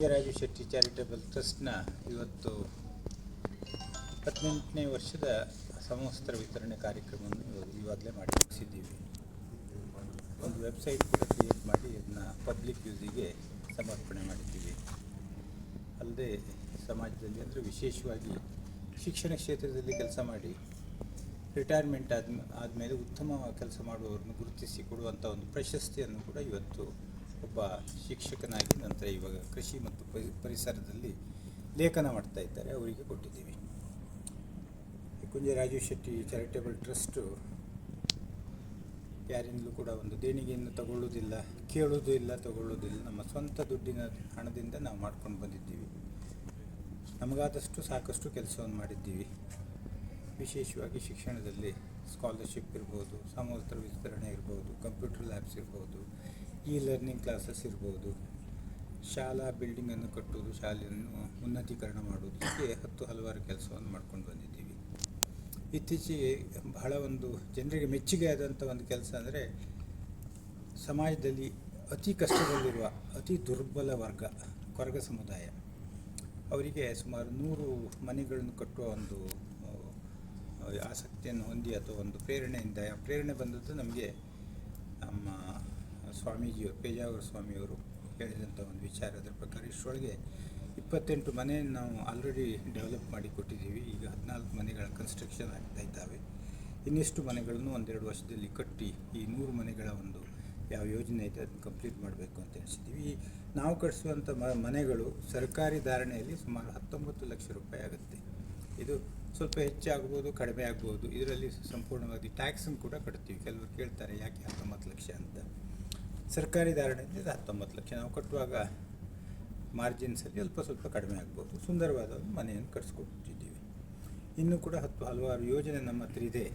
Raju Shetty charitable ಟ್ರಸ್ಟ್ನ ಇವತ್ತು 18ನೇ ವರ್ಷದ ಸಮವಸ್ತ್ರ ವಿತರಣೆ ಕಾರ್ಯಕ್ರಮವನ್ನು ಇವಾಗಲೇ ಮಾಡಿ ಮುಗಿಸಿದ್ದೀವಿ. ಒಂದು ವೆಬ್ಸೈಟ್ ಕೂಡ ಕ್ರಿಯೇಟ್ ಮಾಡಿ ಅದನ್ನು ಪಬ್ಲಿಕ್ ಯೂಸಿಗೆ ಸಮರ್ಪಣೆ ಮಾಡಿದ್ದೀವಿ. ಅಲ್ಲದೆ ಸಮಾಜದಲ್ಲಿ ಅಂದರೆ ವಿಶೇಷವಾಗಿ ಶಿಕ್ಷಣ ಕ್ಷೇತ್ರದಲ್ಲಿ ಕೆಲಸ ಮಾಡಿ ರಿಟೈರ್ಮೆಂಟ್ ಆದಮೇಲೆ ಉತ್ತಮ ಕೆಲಸ ಮಾಡುವವರನ್ನು ಗುರುತಿಸಿ ಕೊಡುವಂಥ ಒಂದು ಪ್ರಶಸ್ತಿಯನ್ನು ಕೂಡ ಇವತ್ತು ಒಬ್ಬ ಶಿಕ್ಷಕನಾಗಿ ನಂತರ ಇವಾಗ ಕೃಷಿ ಮತ್ತು ಪರಿಸರದಲ್ಲಿ ಲೇಖನ ಮಾಡ್ತಾ ಇದ್ದಾರೆ ಅವರಿಗೆ ಕೊಟ್ಟಿದ್ದೀವಿ. ಕುಂಜ ರಾಜು ಶೆಟ್ಟಿ ಚಾರಿಟೇಬಲ್ ಟ್ರಸ್ಟು ಯಾರಿಂದಲೂ ಕೂಡ ಒಂದು ದೇಣಿಗೆಯನ್ನು ತಗೊಳ್ಳೋದಿಲ್ಲ, ಕೇಳೋದು ಇಲ್ಲ, ತಗೊಳ್ಳೋದಿಲ್ಲ. ನಮ್ಮ ಸ್ವಂತ ದುಡ್ಡಿನ ಹಣದಿಂದ ನಾವು ಮಾಡ್ಕೊಂಡು ಬಂದಿದ್ದೀವಿ. ನಮಗಾದಷ್ಟು ಸಾಕಷ್ಟು ಕೆಲಸವನ್ನು ಮಾಡಿದ್ದೀವಿ. ವಿಶೇಷವಾಗಿ ಶಿಕ್ಷಣದಲ್ಲಿ ಸ್ಕಾಲರ್ಶಿಪ್ ಇರ್ಬೋದು, ಸಮವಸ್ತ್ರ ವಿಸ್ತರಣೆ ಇರ್ಬೋದು, ಕಂಪ್ಯೂಟರ್ ಲ್ಯಾಬ್ಸ್ ಇರ್ಬೋದು, ಲರ್ನಿಂಗ್ ಕ್ಲಾಸಸ್ ಇರ್ಬೋದು, ಶಾಲಾ ಬಿಲ್ಡಿಂಗನ್ನು ಕಟ್ಟೋದು, ಶಾಲೆಯನ್ನು ಉನ್ನತೀಕರಣ ಮಾಡೋದು, ಹೀಗೆ ಹಲವಾರು ಕೆಲಸವನ್ನು ಮಾಡ್ಕೊಂಡು ಬಂದಿದ್ದೀವಿ. ಇತ್ತೀಚೆಗೆ ಬಹಳ ಒಂದು ಜನರಿಗೆ ಮೆಚ್ಚುಗೆ ಆದಂಥ ಒಂದು ಕೆಲಸ ಅಂದರೆ ಸಮಾಜದಲ್ಲಿ ಅತಿ ಕಷ್ಟದಲ್ಲಿರುವ ಅತಿ ದುರ್ಬಲ ವರ್ಗ ಕೊರಗ ಸಮುದಾಯ ಅವರಿಗೆ ಸುಮಾರು 100 ಮನೆಗಳನ್ನು ಕಟ್ಟುವ ಒಂದು ಆಸಕ್ತಿಯನ್ನು ಹೊಂದಿ ಅಥವಾ ಒಂದು ಪ್ರೇರಣೆ ಬಂದದ್ದು ನಮಗೆ ನಮ್ಮ ಸ್ವಾಮೀಜಿಯವರು, ಪೇಜಾವರ ಸ್ವಾಮಿಯವರು ಹೇಳಿದಂಥ ಒಂದು ವಿಚಾರ. ಅದರ ಪ್ರಕಾರ ಇಷ್ಟರೊಳಗೆ 28 ಮನೆಯನ್ನು ನಾವು ಆಲ್ರೆಡಿ ಡೆವಲಪ್ ಮಾಡಿ ಕೊಟ್ಟಿದ್ದೀವಿ. ಈಗ 14 ಮನೆಗಳ ಕನ್ಸ್ಟ್ರಕ್ಷನ್ ಆಗ್ತಾ ಇದ್ದಾವೆ. ಇನ್ನಿಷ್ಟು ಮನೆಗಳನ್ನು 1-2 ವರ್ಷದಲ್ಲಿ ಕಟ್ಟಿ ಈ 100 ಮನೆಗಳ ಒಂದು ಯಾವ ಯೋಜನೆ ಇದೆ ಅದನ್ನು ಕಂಪ್ಲೀಟ್ ಮಾಡಬೇಕು ಅಂತ ಎಣಿಸಿದ್ದೀವಿ. ನಾವು ಕಟ್ಟಿಸುವಂಥ ಮನೆಗಳು ಸರ್ಕಾರಿ ಧಾರಣೆಯಲ್ಲಿ ಸುಮಾರು 19 ಲಕ್ಷ ರೂಪಾಯಿ ಆಗುತ್ತೆ. ಇದು ಸ್ವಲ್ಪ ಹೆಚ್ಚಾಗ್ಬೋದು, ಕಡಿಮೆ ಆಗ್ಬೋದು. ಇದರಲ್ಲಿ ಸಂಪೂರ್ಣವಾಗಿ ಟ್ಯಾಕ್ಸನ್ನು ಕೂಡ ಕಟ್ತೀವಿ. ಕೆಲವರು ಕೇಳ್ತಾರೆ ಯಾಕೆ 19 ಲಕ್ಷ ಅಂತ. ಸರ್ಕಾರಿ ಧಾರಣೆಯಿಂದ 19 ಲಕ್ಷ. ನಾವು ಕಟ್ಟುವಾಗ ಮಾರ್ಜಿನ್ಸಲ್ಲಿ ಸ್ವಲ್ಪ ಕಡಿಮೆ ಆಗ್ಬೋದು. ಸುಂದರವಾದ ಒಂದು ಮನೆಯನ್ನು ಕಟ್ಟಿಸ್ಕೊಟ್ಟಿದ್ದೀವಿ. ಇನ್ನೂ ಕೂಡ ಹಲವಾರು ಯೋಜನೆ ನಮ್ಮ ಹತ್ರ ಇದೆ.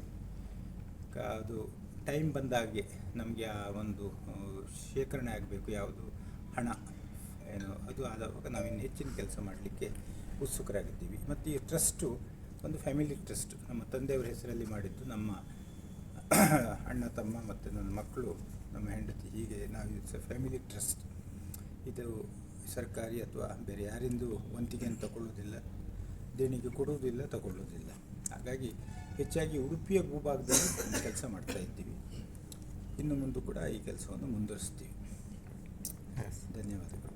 ಅದು ಟೈಮ್ ಬಂದಾಗೆ ನಮಗೆ ಆ ಒಂದು ಶೇಖರಣೆ ಆಗಬೇಕು, ಯಾವುದು ಹಣ ಏನು ಅದು ಆದವಾಗ ನಾವಿನ್ನು ಹೆಚ್ಚಿನ ಕೆಲಸ ಮಾಡಲಿಕ್ಕೆ ಉತ್ಸುಕರಾಗಿದ್ದೀವಿ. ಮತ್ತು ಈ ಟ್ರಸ್ಟು ಒಂದು ಫ್ಯಾಮಿಲಿ ಟ್ರಸ್ಟ್. ನಮ್ಮ ತಂದೆಯವರ ಹೆಸರಲ್ಲಿ ಮಾಡಿದ್ದು, ನಮ್ಮ ಅಣ್ಣ ತಮ್ಮ ಮತ್ತು ನನ್ನ ಮಕ್ಕಳು, ನಮ್ಮ ಹೆಂಡತಿ, ಹೀಗೆ ನಾವು ಫ್ಯಾಮಿಲಿ ಟ್ರಸ್ಟ್. ಇದು ಸರ್ಕಾರಿ ಅಥವಾ ಬೇರೆ ಯಾರಿಂದೂ ವಂತಿಗೆಯನ್ನು ತಗೊಳ್ಳೋದಿಲ್ಲ, ದೇಣಿಗೆ ಕೊಡುವುದಿಲ್ಲ, ತಗೊಳ್ಳೋದಿಲ್ಲ. ಹಾಗಾಗಿ ಹೆಚ್ಚಾಗಿ ಉಡುಪಿಯ ಭೂಭಾಗದಲ್ಲಿ ಕೆಲಸ ಮಾಡ್ತಾ ಇದ್ದೀವಿ. ಇನ್ನು ಮುಂದೆ ಕೂಡ ಈ ಕೆಲಸವನ್ನು ಮುಂದುವರಿಸ್ತೀವಿ. ಧನ್ಯವಾದಗಳು.